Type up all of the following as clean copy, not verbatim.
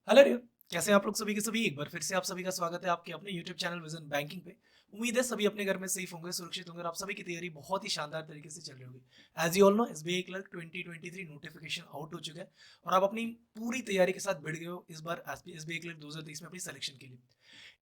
Hello रे, कैसे हैं आप लोग सभी के सभी। एक बार फिर से आप सभी का स्वागत है आपके अपने यूट्यूब चैनल विजन बैंकिंग पे। उम्मीद है सभी अपने घर में सेफ होंगे, सुरक्षित होंगे और आप सभी की तैयारी बहुत ही शानदार तरीके से चल रही होगी। As you all know, SBI clerk 2023 notification out हो चुका है और आप अपनी पूरी तैयारी के साथ भिड़ गए हो इस बार एसबीआई क्लर्क 2023 में अपनी सिलेक्शन के लिए।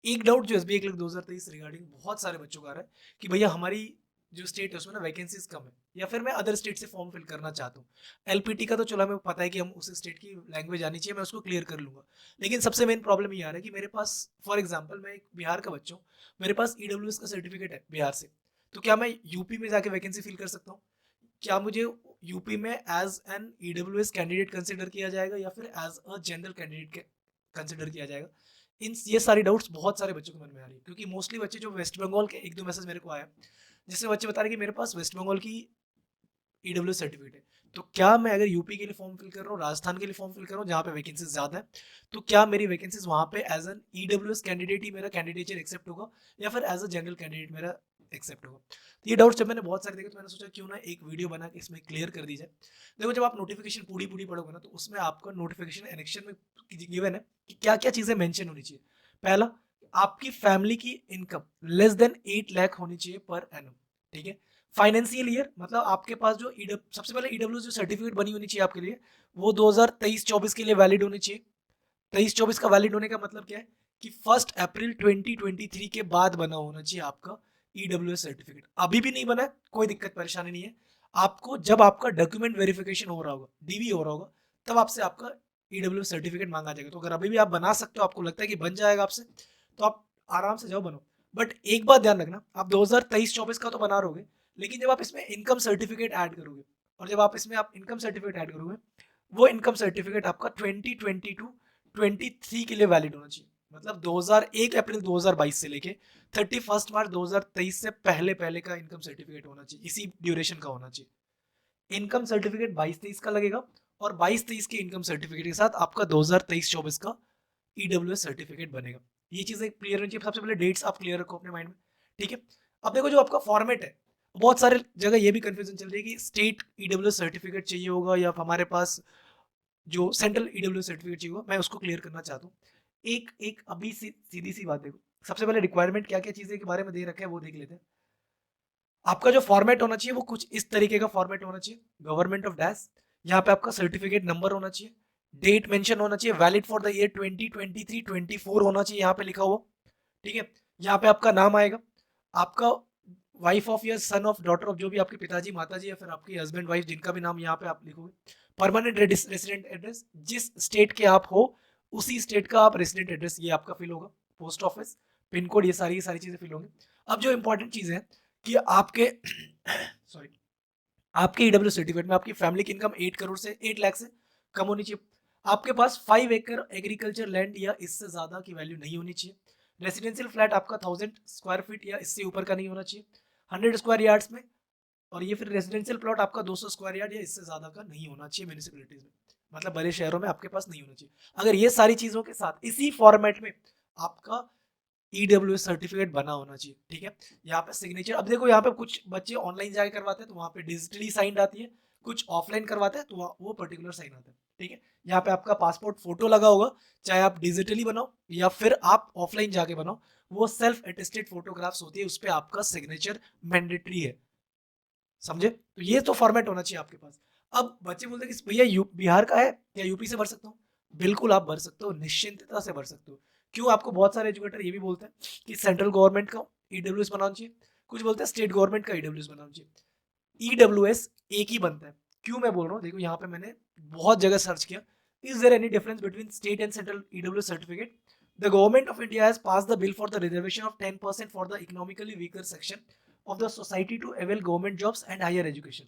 एक डाउट जो एसबीआई क्लर्क 2023 रिगार्डिंग बहुत सारे बच्चों का आ रहा है कि भैया हमारी जो स्टेट है उसमें ना वैकेंसीज कम है, या फिर मैं अदर स्टेट से फॉर्म फिल करना चाहता हूँ। एलपीटी का तो चलो हमें पता है कि हम उस स्टेट की लैंग्वेज आनी चाहिए, मैं उसको क्लियर कर लूंगा। लेकिन सबसे मेन प्रॉब्लम ये आ रहा है कि मेरे पास, फॉर एग्जांपल मैं एक बिहार का बच्चा हूँ, मेरे पास ईडब्ल्यूएस का सर्टिफिकेट है बिहार से। तो क्या मैं यूपी में जाके वैकेंसी फिल कर सकता हूँ? क्या मुझे यूपी में as an EWS candidate consider किया जाएगा या फिर as a general candidate consider किया जाएगा? इन ये सारी डाउट्स बहुत सारे बच्चों के मन में आ रही है, क्योंकि मोस्टली बच्चे जो वेस्ट बंगाल के, एक दो मैसेज मेरे को आया जिसमें बच्चे बता रहे हैं कि मेरे पास वेस्ट बंगाल की ईडब्ल्यू सर्टिफिकेट है। तो क्या मैं अगर यूपी के लिए फॉर्म फिल कर रहा हूँ, राजस्थान के लिए फॉर्म फिल कर रहा हूँ जहाँ पे वैकेंसीज ज्यादा है, तो क्या मेरी वैकेंसीज वहाँ पे एज एन ईडब्ल्यूएस कैंडिडेट ही मेरा कैंडिडेचर एक्सेप्ट होगा या फिर एज अ जनरल कैंडिडेट मेरा एक्सेप्ट होगा? तो ये डाउट्स जब मैंने बहुत सारे देखे तो मैंने सोचा क्यों ना एक वीडियो बना के इसमें क्लियर कर दी जाए। देखो, जब आप नोटिफिकेशन पूरी पूरी पढ़ोगे ना तो उसमें आपका नोटिफिकेशन एनेक्शन में गिवन है कि क्या क्या चीजें मेंशन होनी चाहिए। पहला, आपकी फैमिली की इनकम लेस देन 8 लाख होनी चाहिए पर एनम। ठीक है। फाइनेंशियल ईयर मतलब आपके पास जो सबसे पहले ईडब्ल्यू जो सर्टिफिकेट बनी होनी चाहिए आपके लिए, वो 2023-24 के लिए वैलिड होनी चाहिए। 23-24 का वैलिड होने का मतलब क्या है कि 1 अप्रैल 2023 के बाद बना होना चाहिए आपका ईडब्ल्यूएस सर्टिफिकेट। अभी भी नहीं बना है, कोई दिक्कत परेशानी नहीं है। आपको जब आपका डॉक्यूमेंट वेरिफिकेशन हो रहा होगा, डीवी हो रहा होगा, तब आपसे आपका ईडब्ल्यू सर्टिफिकेट मांगा जाएगा। तो अगर अभी भी आप बना सकते हो, आपको लगता है कि बन जाएगा आपसे, तो आप आराम से जाओ बनो। बट एक बात ध्यान रखना, आप 2023-24 का तो बना रहोगे, लेकिन जब आप इसमें इनकम सर्टिफिकेट ऐड करोगे, और जब आप इसमें आप इनकम सर्टिफिकेट ऐड करोगे, वो इनकम सर्टिफिकेट आपका 2022-23 के लिए वैलिड होना चाहिए। मतलब 1 अप्रैल 2022 से लेके 31 मार्च 2023 से पहले पहले का इनकम सर्टिफिकेट होना चाहिए, इसी ड्यूरेशन का होना चाहिए। इनकम सर्टिफिकेट 22-23 का लगेगा और 22-23 के इनकम सर्टिफिकेट के साथ आपका 2023-24 का ईडब्ल्यूएस सर्टिफिकेट बनेगा। ये चीजें क्लियर होनी चाहिए। सबसे पहले डेट्स आप क्लियर रखो अपने माइंड में। ठीक है। अब देखो, जो आपका फॉर्मेट है, बहुत सारे जगह ये भी कंफ्यूजन चल रही है कि स्टेट ईडब्ल्यूएस सर्टिफिकेट चाहिए होगा या हमारे पास जो सेंट्रल ईडब्ल्यू सर्टिफिकेट चाहिए होगा। मैं उसको क्लियर करना चाहता हूँ। एक एक अभी सीधी सी बात देखो, सबसे पहले रिक्वायरमेंट क्या क्या चीजें के बारे में दे रखा है वो देख लेते हैं। आपका जो फॉर्मेट होना चाहिए वो कुछ इस तरीके का फॉर्मेट होना चाहिए। गवर्नमेंट ऑफ डैश, यहाँ पे आपका सर्टिफिकेट नंबर होना चाहिए, डेट मेंशन होना चाहिए, वैलिड फॉर द ईयर 2023-24 होना चाहिए यहाँ पे लिखा हुआ। ठीक है। यहाँ पे आपका नाम आएगा, आपका वाइफ ऑफ या सन ऑफ डॉटर ऑफ, जो भी आपके पिताजी माताजी या फिर आपके हस्बैंड वाइफ जिनका भी नाम यहाँ पे आप लिखोगे। परमानेंट रेसिडेंट एड्रेस, जिस स्टेट के आप हो उसी स्टेट का आप रेसिडेंट एड्रेस ये आपका फिल होगा। पोस्ट ऑफिस, पिन कोड, ये सारी चीजें फिल होंगी। अब जो इंपॉर्टेंट चीज है कि आपके सॉरी, आपके ईडब्ल्यू सर्टिफिकेट में आपकी फैमिली की इनकम 8 करोड़ से 8 लाख से कम होनी चाहिए। आपके पास 5 एकड़ एग्रीकल्चर लैंड या इससे ज्यादा की वैल्यू नहीं होनी चाहिए। रेसिडेंशियल फ्लैट आपका 1000 स्क्वायर फीट या इससे ऊपर का नहीं होना चाहिए 100 स्क्वायर यार्ड्स में। और ये फिर रेजिडेंशियल प्लॉट आपका 200 स्क्वायर यार्ड या इससे ज्यादा का नहीं होना चाहिए म्यूनिसिपैलिटीज में, मतलब बड़े शहरों में आपके पास नहीं होना चाहिए। अगर ये सारी चीजों के साथ इसी फॉर्मेट में आपका ईडब्ल्यूएस सर्टिफिकेट बना होना चाहिए। ठीक है। यहाँ पे सिग्नेचर, अब देखो यहाँ पे कुछ बच्चे ऑनलाइन जाके करवाते हैं तो वहाँ पे डिजिटली साइन आती है, कुछ ऑफलाइन करवाते हैं तो वो पर्टिकुलर साइन आता है। ठीक है। यहाँ पे आपका पासपोर्ट फोटो लगा होगा, चाहे आप डिजिटली बनाओ या फिर आप ऑफलाइन जाके बनाओ, वो सेल्फ अटेस्टेड फोटोग्राफ्स होती है, उस पर आपका सिग्नेचर मैंडेटरी है। समझे? तो ये तो फॉर्मेट होना चाहिए आपके पास। अब बच्चे बोलते हैं कि भैया बिहार का है, क्या यूपी से भर सकता हूँ? बिल्कुल आप भर सकते हो, निश्चिंतता से भर सकते हो। क्यों? आपको बहुत सारे एजुकेटर ये भी बोलते हैं कि सेंट्रल गवर्नमेंट का ईडब्ल्यूएस बनाना चाहिए, कुछ बोलते हैं स्टेट गवर्नमेंट का ईडब्ल्यूएस बनाना चाहिए। ईडब्ल्यूएस एक ही बनता है। क्यों मैं बोल रहा हूँ, देखो यहाँ पे मैंने बहुत जगह सर्च किया, is there any difference between state and central EWS certificate? The government of India has pass the bill for the reservation of 10% for the economically weaker section of the society to avail government jobs and higher education.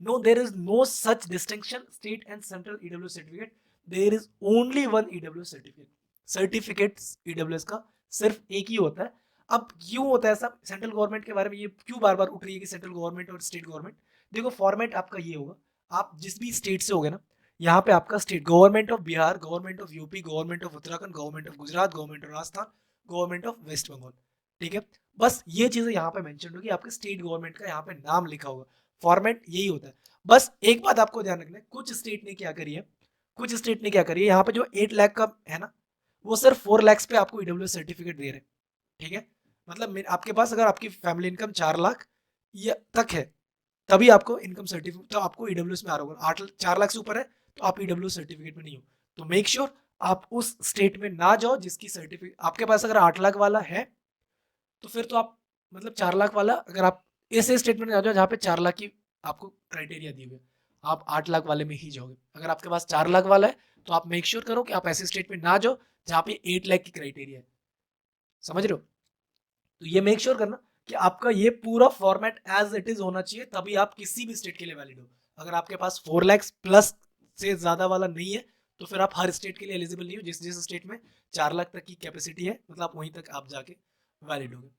No, there is no such distinction, state and central EWS certificate. There is only one EWS certificate. Certificates EWS का सिर्फ एक ही होता है। अब क्यों होता है ऐसा? सेंट्रल गवर्नमेंट के बारे में ये क्यों बार बार उठ रही है कि सेंट्रल गवर्नमेंट और स्टेट गवर्नमेंट? देखो, फॉर्मेट आपका ये होगा, आप जिस भी स्टेट से होगे ना, यहाँ पे आपका state government of Bihar, government of UP, government of Uttarakhand, government of Gujarat, government of Rajasthan, government of West Bengal. ठीक है। बस ये चीजें यहाँ पे मेंशन होगी, आपके स्टेट गवर्नमेंट का यहाँ पे नाम लिखा होगा। फॉर्मेट यही होता है। बस एक बात आपको ध्यान रखना है, कुछ स्टेट ने क्या करी है, कुछ स्टेट ने क्या करी है, यहाँ पे जो 8 लाख का है ना, वो सिर्फ 4 लाख पे आपको ईडब्ल्यूएस सर्टिफिकेट दे रहे हैं, ठीक है। मतलब आपके पास अगर आपकी फैमिली इनकम 4 लाख या तक है, तभी आपको इनकम सर्टिफिकेट, तो आपको ईडब्ल्यूएस में आ रहा होगा। 4 लाख से ऊपर है तो आप ईडब्ल्यूएस सर्टिफिकेट में नहीं हो। तो मेक श्योर आप उस स्टेट में ना जाओ जिसकी सर्टिफिकेट आपके पास अगर 8 लाख वाला है, तो फिर तो आप मतलब 4 लाख वाला, अगर आप ऐसे स्टेटमेंट में आ जाओ जहाँ पे 4 लाख की आपको क्राइटेरिया दी हुई है, आप 8 लाख वाले में ही जाओगे। अगर आपके पास 4 लाख वाला है तो आप मेक श्योर करो कि आप ऐसे स्टेट में ना जाओ जहाँ पे 8 लाख की क्राइटेरिया है, समझ रहे हो। तो ये मेक श्योर करना कि आपका ये पूरा फॉर्मेट एज इट इज होना चाहिए, तभी आप किसी भी स्टेट के लिए वैलिड हो। अगर आपके पास 4 लाख प्लस से ज्यादा वाला नहीं है तो फिर आप हर स्टेट के लिए एलिजिबल नहीं हो। जिस जिस स्टेट में 4 लाख तक की कैपेसिटी है, मतलब आप वहीं तक आप जाके वैलिड होगे।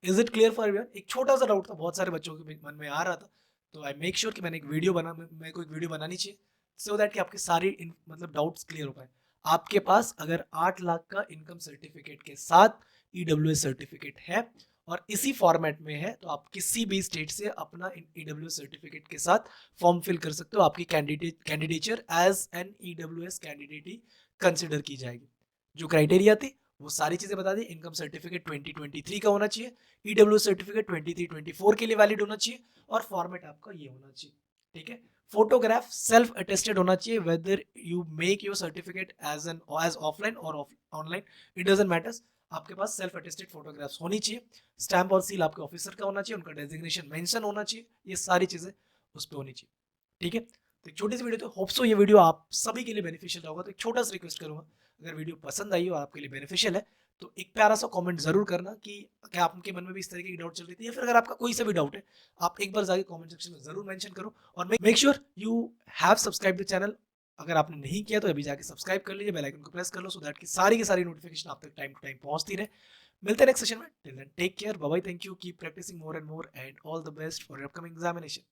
Is it clear for everyone? एक छोटा सा डाउट था, बहुत सारे बच्चों के मन में आ रहा था, तो आई मेक श्योर कि मैंने एक वीडियो बना, मेरे को एक वीडियो बनानी चाहिए सो दैट कि आपके सारे मतलब डाउट्स क्लियर हो पाए। आपके पास अगर 8 लाख का इनकम सर्टिफिकेट के साथ ईडब्ल्यूएस सर्टिफिकेट है और इसी फॉर्मेट में है, तो आप किसी भी स्टेट से अपना ईडब्ल्यूएस सर्टिफिकेट के साथ फॉर्म फिल कर सकते हो। आपकी candidature as an EWS candidate ही कंसिडर की जाएगी। जो क्राइटेरिया थी वो सारी चीजें बता दी। इनकम सर्टिफिकेट 2023 का होना चाहिए, ईडब्ल्यू सर्टिफिकेट 23-24 के लिए वैलिड होना चाहिए और फॉर्मेट आपका ये होना चाहिए, ठीक है। फोटोग्राफ सेल्फ अटेस्टेड होना चाहिए, whether you make your certificate as offline और ऑनलाइन, इट डजंट मैटर्स। आपके पास सेल्फ अटेस्टेड फोटोग्राफ्स होनी चाहिए। स्टैम्प और सील आपके ऑफिसर का होना चाहिए, उनका डेजिग्नेशन मेंशन होना चाहिए, ये सारी चीजें उस पर होनी चाहिए, ठीक है। तो एक छोटी सी वीडियो, तो होप सो ये वीडियो आप सभी के लिए बेनिफिशियल होगा। तो एक छोटा सा रिक्वेस्ट करूंगा, अगर वीडियो पसंद आई और आपके लिए बेनिफिशियल है तो एक प्यारा सा कमेंट जरूर करना कि क्या आपके मन में भी इस तरीके की डाउट चल रही थी, या फिर अगर आपका कोई सा भी डाउट है आप एक बार जाके कमेंट सेक्शन में जरूर मेंशन करो। और make sure you have subscribe the channel. अगर आपने नहीं किया तो अभी जाके सब्सक्राइब कर लीजिए, बेल आइकन को प्रेस कर लो, सो दैट की सारी नोटिफिकेशन आप तक टाइम टू टाइम पहुंचती रहे। मिलते हैं नेक्स्ट सेशन में, till then take care, bye bye, thank you, keep practising more and more and all the best for your upcoming examination.